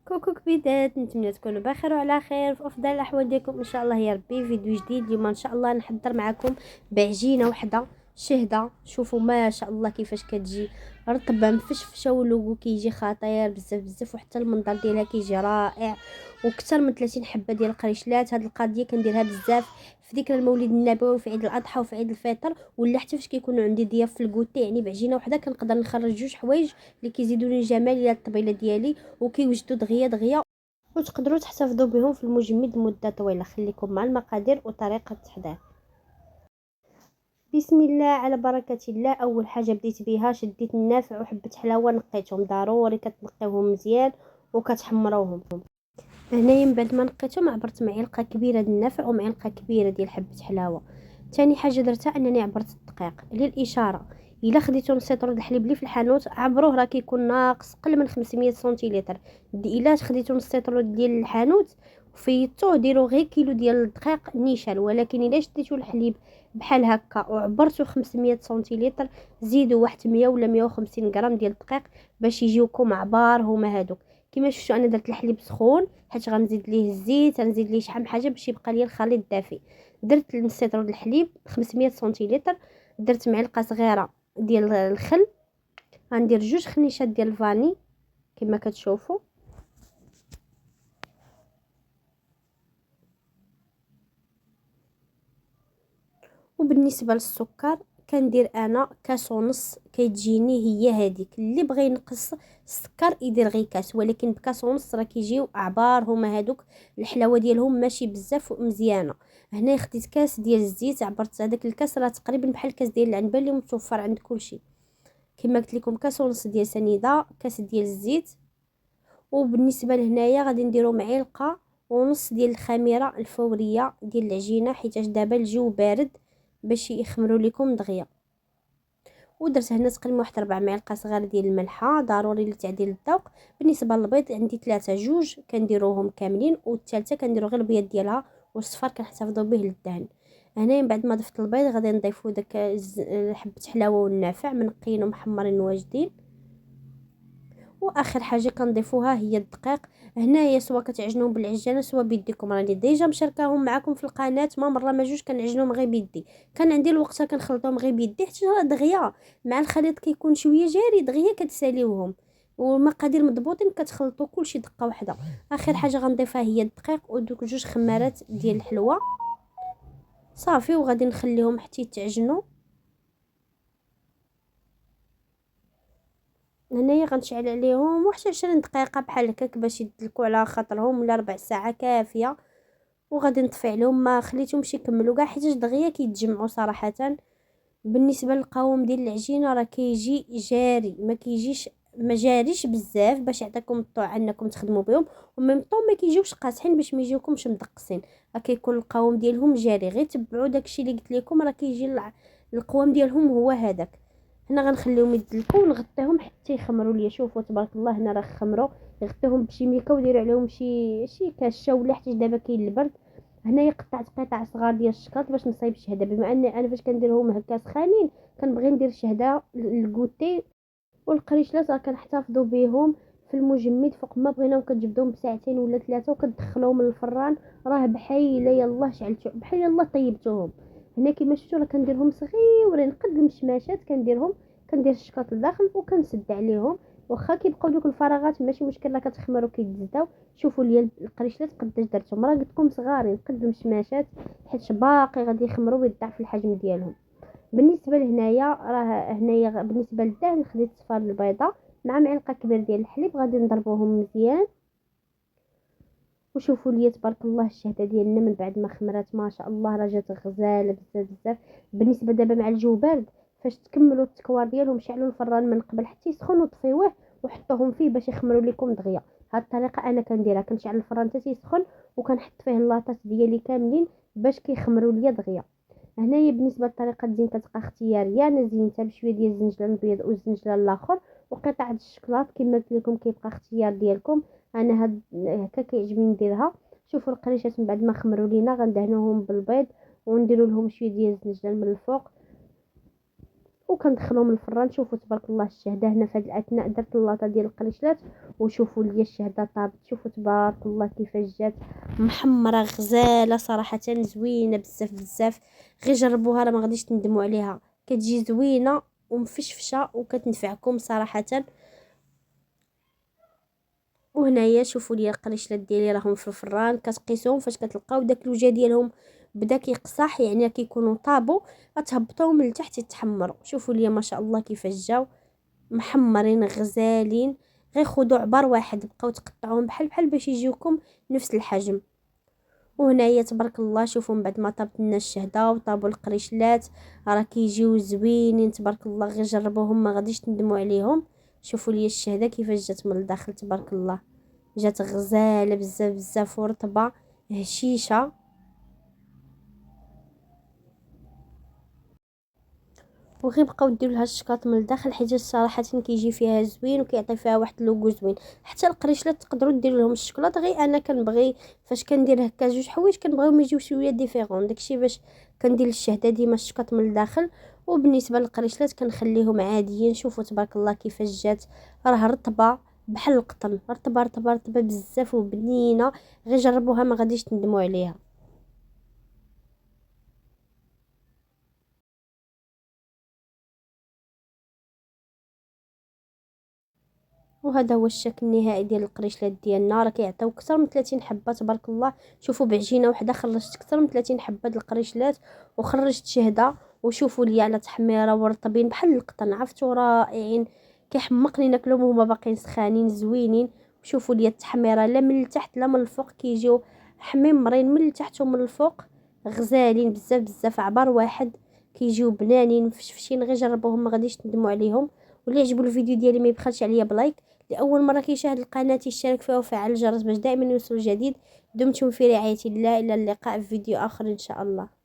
كوكو كبيدات، نتمنى تكونوا بخير وعلى خير في افضل الاحوال ديالكم ان شاء الله يا ربي. فيديو جديد اليوم ان شاء الله نحضر معكم بعجينه وحده شهده. شوفوا ما شاء الله كيفاش كتجي رطبه مفشفشه، ولوغو كيجي خطير بزاف بزاف، وحتى المنظر ديالها كيجي رائع. وكثر من 30 حبه ديال القريشلات. هاد القضيه كنديرها بزاف في ذكرى المولد النبوي وفي عيد الاضحى وفي عيد الفطر، ولا حتى فاش كيكونوا عندي ضياف في الكوتي. يعني بعجينه وحده كنقدر نخرج جوج حوايج اللي كيزيدوني جمال الى الطبيله ديالي وكيوجدوا دغيا دغيا، وتقدروا تحتفظوا بهم في المجمد لمده طويله. خليكم مع المقادير وطريقه التحضير. بسم الله على بركه الله. اول حاجه بديت بها، شديت النافع وحبه حلاوه، نقيتهم. ضروري كتنقيوهم مزيان وكتحمروهم. هنايا من بعد ما نقيتهم عبرت معلقه كبيره ديال النافع ومعلقه كبيره ديال حبه حلاوه. ثاني حاجه درتها انني عبرت الدقيق للاشاره. الا خديتو نص لتر الحليب اللي في الحانوت عبروه، راه كيكون ناقص قل من 500 سنتيلتر. الا خديتو نص لتر ديال الحانوت وفيتوه، ديروا غير كيلو ديال الدقيق نيشان. ولكن الا شديتو الحليب بحال هكا وعبرتو 500 سنتيلتر، زيدوا واحد 100 ولا 150 غرام ديال الدقيق باش يجيوكم عبار هما هادوك. كما شفتوا انا درت الحليب سخون، حيت غنزيد ليه الزيت، غنزيد ليه شحال من حاجه باش يبقى لي الخليط دافي. درت نص لتر د الحليب 500 سنتيلتر، درت معلقه صغيره ديال الخل، غندير جوج خنيشات ديال الفاني كما كتشوفوا. وبالنسبه للسكر كندير انا كاس ونص، كتجيني هي هذيك. اللي بغى ينقص السكر يدير غير كاس، ولكن بكاس ونص راه كيجيو اعبار هما هادوك. الحلاوه ديالهم ماشي بزاف مزيانه. هنا خديت كاس ديال الزيت، عبرت هذاك الكاس راه تقريبا بحال الكاس ديال العنبه اللي متوفر عند كلشي. كما قلت لكم كاس ونص ديال سنيده، كاس ديال الزيت. وبالنسبه لهنايا غادي نديرو معلقه ونص ديال الخميره الفوريه ديال العجينه، حيت دابا الجو بارد باش يخمروا لكم دغيا. ودرت هنا تقريبا واحد 4 معالق صغار ديال الملحه، ضروري لتعديل الذوق. بالنسبه للبيض عندي 3، جوج كنديروهم كاملين والثالثه كنديرو غير البيض ديالها، والصفار كنحتفظوا به للدهن. هنا من بعد ما ضفت البيض غادي نضيفو داك حبه حلاوه والنافع منقيين ومحمرين واجدين. واخر حاجه كنضيفوها هي الدقيق. هنايا سوا كتعجنوهم بالعجانه سوا بيديكم، راني ديجا مشاركاهم معكم في القناه ما مره ما جوج كنعجنهم غير بيدي. كان عندي الوقت كنخلطهم غير بيدي حتى دغيا مع الخليط كيكون شويه جاري دغيا كتساليوهم. والمقادير مضبوطين كتخلطوا كلشي دقه واحده. اخر حاجه غنضيفها هي الدقيق ودوك جوج خمارات ديال الحلوه صافي، وغادي نخليهم حتى يتعجنوا. هنايا غنشعل عليهم واحد 20 دقيقه بحال هكاك باش يدلكوا على خاطرهم، ولا ربع ساعه كافيه. وغادي نطفي عليهم، ما خليتهمش يكملوا كاع حيت دغيا كيتجمعوا صراحه. بالنسبه للقوام ديال العجينه راه كيجي جاري، ما كيجيش ما جاريش بزاف باش يعطيكم الطوع انكم تخدموا بهم، وميم طون ما كيجيوش قاصحين باش ما يجيوكمش مدقسين. راه كيكون القوام ديالهم جاري. غير تبعوا داكشي اللي قلت لكم، راه كيجي القوام ديالهم هو هذاك. هنا غنخليهم يدلكوا ونغطيهم حتى يخمروا ليا. شوفوا تبارك الله هنا راه خمروا. غطيهم بشي ميكا وديروا عليهم شي كاشه ولا حتى دابا كاين البرد. هنايا قطعت قطع صغار ديال الشكلاط باش نصايب الشهده، بما ان انا فاش كنديرهم هكا سخانين كنبغي ندير الشهده الكوتي. والقريشلات راه كنحتفظوا بهم في المجمد فوق ما بغيناو، كتجبدهم بساعتين ولا 3 وكتدخلوهم للفران. راه بحال يلاه شعلتو بحال يلاه طيبتوهم. هنا كيما شفتوا راه كنديرهم صغيورين قد المشماشات، كنديرهم كندير الشكاط لداخل وكنسد عليهم. واخا كيبقاو دوك الفراغات ماشي مشكل، راه كتخمر وكيتزداو. شوفوا لي القريشلات قداش درتهم، راه قلت لكم صغارين قد المشماشات، حيت باقي غادي يخمروا ويضاعف الحجم ديالهم. بالنسبه لهنايا راه هنايا بالنسبه للدهن خديت صفار البيضه مع معلقه كبيره ديال الحليب، غادي نضربوهم مزيان. وشوفوا لي تبارك الله الشهده ديالنا من بعد ما خمرات ما شاء الله راه جات غزاله بزاف بزاف. بالنسبه دابا مع الجو بارد فاش تكملوا التكوار ديالهم شعلوا الفران من قبل حتى يسخن وطفيوه وحطوهم فيه باش يخمروا لكم دغيا. هاد الطريقه انا كنديرها، كنشعل الفران حتى يسخن وكنحط فيه اللاطات ديالي كاملين باش كيخمروا ليا دغيا. هنايا بالنسبه لطريقه الزين كتبقى اختياريه، انا زينتها بشويه ديال الزنجلان الابيض والزنجلان الاخر وقطع الشكلاط كما قلت لكم كيبقى اختيار ديالكم. انا هكا كيعجبني نديرها. شوفوا القريشات من بعد ما خمروا لينا غندهنوهم بالبيض ونديروا لهم شويه ديال الزنجلان من الفوق. وكندخلهم الفران. شوفوا تبارك الله الشهده هنا في هذا الاثناء درت اللاطه ديال القريشلات، وشوفوا لي الشهده طابت. شوفوا تبارك الله كيفاش جات محمره غزاله صراحه، زوينه بزاف بزاف. غير جربوها راه ما غاديش تندموا عليها، كتجي زوينه ومفشفشه وكتنفعكم صراحه. وهنايا شوفوا لي القريشلات ديالي راهم في الفران، كتقيسوهم فاش كتلقاو داك الوجه ديالهم بدا كيقصح يعني كيكونوا طابوا، غتهبطوهم لتحت يتحمروا. شوفوا لي ما شاء الله كيفاش جاو محمرين غزالين. غير خذوا عبار واحد بقاو تقطعوهم بحال باش يجيوكم نفس الحجم. وهنايا تبارك الله شوفوا من بعد ما طابت لنا الشهده وطابوا القريشلات راه كيجيو زوينين تبارك الله. غير جربوهم ما غاديش تندموا عليهم. شوفوا لي الشهده كيفاش جات من الداخل تبارك الله، جات غزاله بزاف بزاف ورطبه هشيشه. وغير بقاو ديروا لها الشكاط من الداخل حيت صراحه كيجي فيها زوين وكيعطي فيها واحد اللوغو زوين. حتى القريشلات تقدروا ديروا لهم الشكلاط، غير انا كنبغي فاش كندير هكا جوج حوايج كنبغيهم يجيو شويه ديفيرون، داكشي باش كندير الشهده ديما الشكاط من الداخل. وبالنسبه للقريشلات كنخليهم عاديين. شوفوا تبارك الله كيفاش جات راه رطبه بحال القطن، رطبه رطبه رطبه بزاف وبنينه. غير جربوها ما غاديش تندموا عليها. وهذا هو الشكل النهائي ديال القريشلات ديالنا، راه كيعطيو اكثر من 30 حبه تبارك الله. شوفوا بعجينه وحده خرجت اكثر من 30 حبه د القريشلات وخرجت شهده. وشوفوا لي على تحميره ورطبين بحال القطن، عرفتوا رائعين. كيحمقني ناكلهم وهما باقيين سخانين زوينين. وشوفوا لي التحميره لا من التحت لا من الفوق، كيجيو حميمرين من التحت ومن الفوق، غزالين بزاف بزاف عبار واحد، كيجيو بنانين مفشفشين. غير جربوهم ما غاديش تندموا عليهم. واللي عجبو الفيديو ديالي ما يبخلش عليا بلايك، لأول مرة كيشاهد القناة يشترك فيها وفعل الجرس باش دائما يوصل جديد. دمتم في رعاية الله، إلى اللقاء في فيديو آخر إن شاء الله.